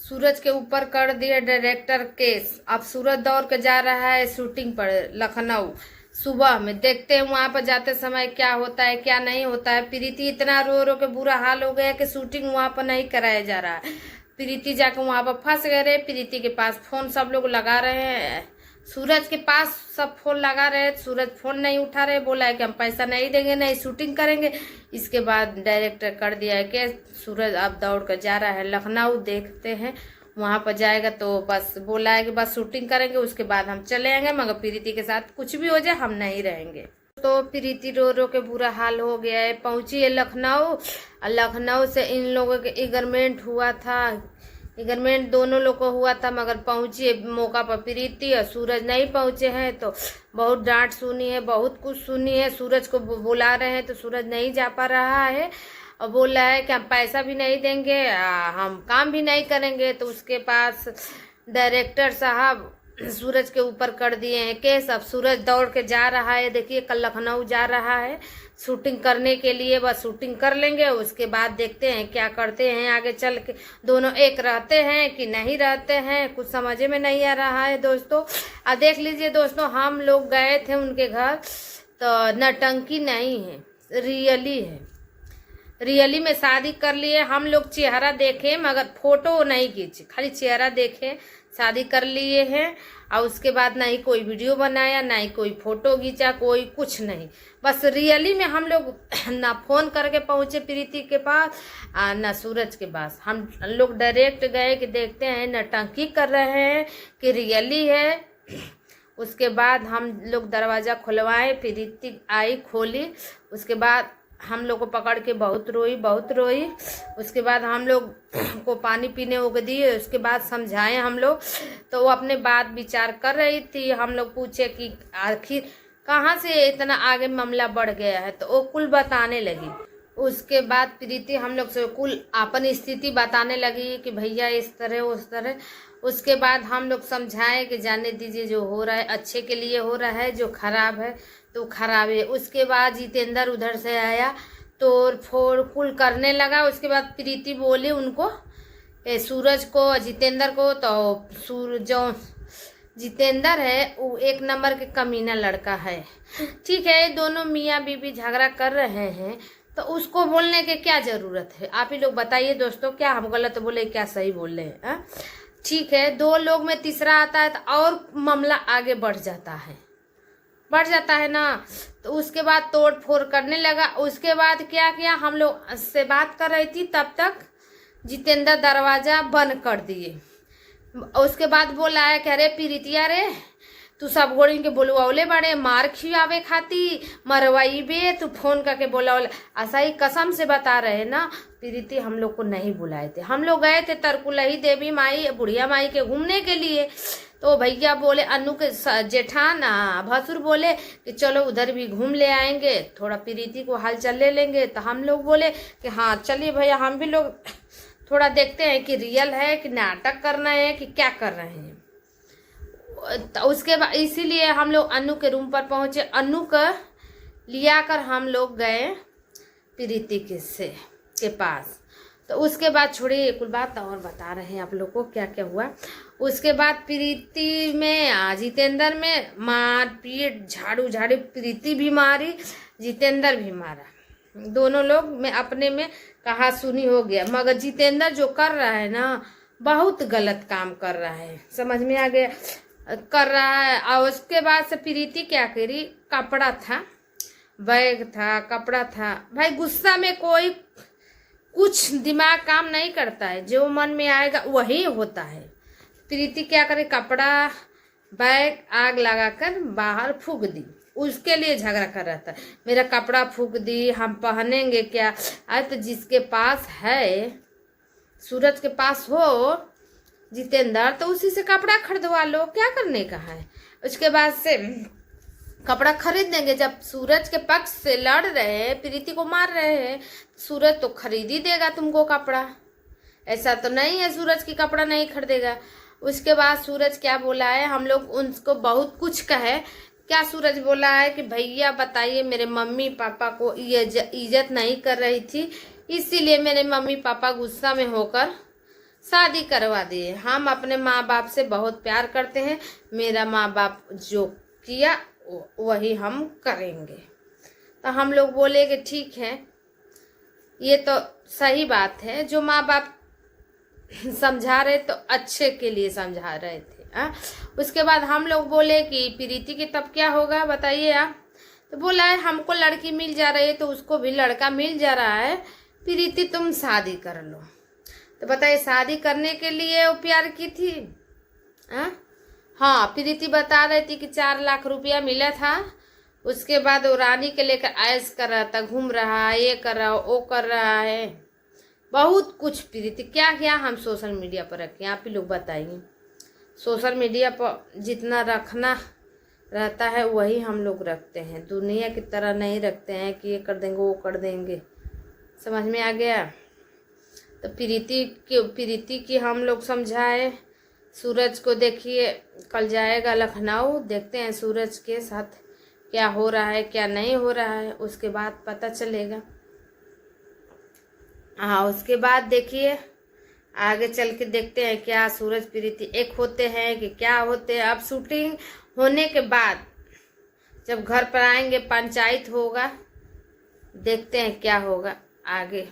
सूरज के ऊपर कर दिया डायरेक्टर केस। अब सूरज दौड़ के जा रहा है शूटिंग पर लखनऊ। सुबह में देखते हैं वहां पर जाते समय क्या होता है क्या नहीं होता है। प्रीति इतना रो रो के बुरा हाल हो गया कि शूटिंग वहां पर नहीं कराया जा रहा है। प्रीति जाकर वहां पर फंस गए रहे। प्रीति के पास फोन सब लोग लगा रहे हैं, सूरज के पास सब फोन लगा रहे। सूरज फोन नहीं उठा रहे, बोला है कि हम पैसा नहीं देंगे, नहीं शूटिंग करेंगे। इसके बाद डायरेक्टर कर दिया है कि सूरज अब दौड़ कर जा रहा है लखनऊ। देखते हैं वहां पर जाएगा तो बस बोला है कि बस शूटिंग करेंगे, उसके बाद हम चले आएंगे, मगर प्रीति के साथ कुछ भी हो जाए हम नहीं रहेंगे। तो प्रीति रो रो के बुरा हाल हो गया है। पहुंची है लखनऊ। लखनऊ से इन लोगों के एंगेजमेंट हुआ था। एंगेजमेंट दोनों लोग को हुआ था, मगर पहुंची मौका पर प्रीति और सूरज नहीं पहुंचे हैं। तो बहुत डांट सुनी है, बहुत कुछ सुनी है। सूरज को बुला रहे हैं तो सूरज नहीं जा पा रहा है और बोल रहा है कि हम पैसा भी नहीं देंगे, हम काम भी नहीं करेंगे। तो उसके पास डायरेक्टर साहब सूरज के ऊपर कर दिए हैं केस। अब सूरज दौड़ के जा रहा है, देखिए कल लखनऊ जा रहा है शूटिंग करने के लिए। बस शूटिंग कर लेंगे, उसके बाद देखते हैं क्या करते हैं आगे चल के। दोनों एक रहते हैं कि नहीं रहते हैं, कुछ समझ में नहीं आ रहा है दोस्तों। अब देख लीजिए दोस्तों, हम लोग गए थे उनके घर तो नटंकी नहीं है, रियली है। रियली में शादी कर लिए हम लोग। चेहरा देखे मगर फोटो नहीं खींचे, खाली चेहरा देखे शादी कर लिए हैं। और उसके बाद ना ही कोई वीडियो बनाया, ना ही कोई फोटो खींचा, कोई कुछ नहीं। बस रियली में हम लोग ना फोन करके पहुंचे प्रीति के पास ना सूरज के पास। हम लोग डायरेक्ट गए कि देखते हैं नटंकी कर रहे हैं कि रियली है। उसके बाद हम लोग दरवाजा खुलवाए, प्रीति आई खोली। उसके बाद हम लोग को पकड़ के बहुत रोई बहुत रोई। उसके बाद हम लोग को पानी पीने को दिए, उसके बाद समझाए हम लोग। तो वो अपने बात विचार कर रही थी। हम लोग पूछे कि आखिर कहाँ से इतना आगे मामला बढ़ गया है, तो वो कुल बताने लगी। उसके बाद प्रीति हम लोग से कुल अपनी स्थिति बताने लगी कि भैया इस तरह उस तरह। उसके बाद हम लोग समझाए कि जाने दीजिए, जो हो रहा है अच्छे के लिए हो रहा है, जो खराब है तो खराब है। उसके बाद जितेंद्र उधर से आया, तोड़ फोड़ कुल करने लगा। उसके बाद प्रीति बोली उनको, सूरज को जितेंद्र को, तो जो जितेंद्र है वो एक नंबर के कमीना लड़का है। ठीक है, दोनों मियाँ बीबी झगड़ा कर रहे हैं तो उसको बोलने के क्या जरूरत है? आप ही लोग बताइए दोस्तों, क्या हम गलत बोले क्या सही बोल रहे हैं? ठीक है, दो लोग में तीसरा आता है तो और मामला आगे बढ़ जाता है ना। तो उसके बाद तोड़ फोड़ करने लगा। उसके बाद क्या किया, हम लोग से बात कर रही थी तब तक जितेंद्र दरवाजा बंद कर दिए। उसके बाद बोला है कि अरे प्रीतिया रे, तू सब गोड़ी के बोलवाओले बड़े मार खियावे खाती मरवाई बे, तू फोन करके बोलाओले। ऐसा ही कसम से बता रहे ना, प्रीति हम लोग को नहीं बुलाए थे। हम लोग गए थे तरकुलही देवी माई बुढ़िया माई के घूमने के लिए। तो भैया बोले, अनु के जेठान भसुर बोले कि चलो उधर भी घूम ले आएंगे, थोड़ा प्रीति को हालचाल ले लेंगे। तो हम लोग बोले कि हाँ चलिए भैया, हम भी लोग थोड़ा देखते हैं कि रियल है कि नाटक करना है कि क्या कर रहे हैं। तो उसके बाद इसीलिए हम लोग अनु के रूम पर पहुंचे। अनु का लिया कर हम लोग गए प्रीति के पास। तो उसके बाद छोड़िए कुल बात और बता रहे हैं आप लोग को क्या क्या हुआ। उसके बाद प्रीति में जितेंद्र में मार पीट झाड़ू झाड़ी, प्रीति भी मारी जितेंद्र भी मारा। दोनों लोग में अपने में कहा सुनी हो गया। मगर जितेंद्र जो कर रहा है ना, बहुत गलत काम कर रहा है, समझ में आ गया कर रहा है। और उसके बाद से प्रीति क्या करी, कपड़ा था, बैग था, कपड़ा था। भाई गुस्सा में कोई कुछ दिमाग काम नहीं करता है, जो मन में आएगा वही होता है। प्रीति क्या करे, कपड़ा बैग आग लगाकर बाहर फूंक दी। उसके लिए झगड़ा कर रहा था, मेरा कपड़ा फूंक दी, हम पहनेंगे क्या? आज तो जिसके पास है, सूरज के पास हो जितेंद्र, तो उसी से कपड़ा खरीदवा लो, क्या करने का है। उसके बाद से कपड़ा खरीद देंगे। जब सूरज के पक्ष से लड़ रहे हैं, प्रीति को मार रहे हैं, सूरज तो खरीद ही देगा तुमको कपड़ा। ऐसा तो नहीं है सूरज की कपड़ा नहीं खरीदेगा। उसके बाद सूरज क्या बोला है, हम लोग उनको बहुत कुछ कहे। क्या सूरज बोला है कि भैया बताइए, मेरे मम्मी पापा को इज्जत नहीं कर रही थी, इसीलिए मेरे मम्मी पापा गुस्सा में होकर शादी करवा दिए। हम अपने माँ बाप से बहुत प्यार करते हैं, मेरा माँ बाप जो किया वही हम करेंगे। तो हम लोग बोले कि ठीक है, ये तो सही बात है, जो माँ बाप समझा रहे तो अच्छे के लिए समझा रहे थे। उसके बाद हम लोग बोले कि प्रीति की तब क्या होगा बताइए आप। तो बोला है हमको लड़की मिल जा रही है तो उसको भी लड़का मिल जा रहा है, प्रीति तुम शादी कर लो। तो बताइए, शादी करने के लिए वो प्यार की थी? हाँ, प्रीति बता रही थी कि 4 लाख रुपया मिला था, उसके बाद वो रानी के लेकर ऐश कर रहा था, घूम रहा है, ये कर रहा है, वो कर रहा है, बहुत कुछ। प्रीति क्या क्या हम सोशल मीडिया पर रखें, आप ही लोग बताइए। सोशल मीडिया पर जितना रखना रहता है वही हम लोग रखते हैं, दुनिया की तरह नहीं रखते हैं कि ये कर देंगे वो कर देंगे। समझ में आ गया? तो प्रीति की हम लोग समझाए। सूरज को देखिए, कल जाएगा लखनऊ, देखते हैं सूरज के साथ क्या हो रहा है क्या नहीं हो रहा है, उसके बाद पता चलेगा। हाँ, उसके बाद देखिए आगे चल के देखते हैं क्या सूरज प्रीति एक होते हैं कि क्या होते हैं। अब शूटिंग होने के बाद जब घर पर आएंगे पंचायत होगा, देखते हैं क्या होगा आगे।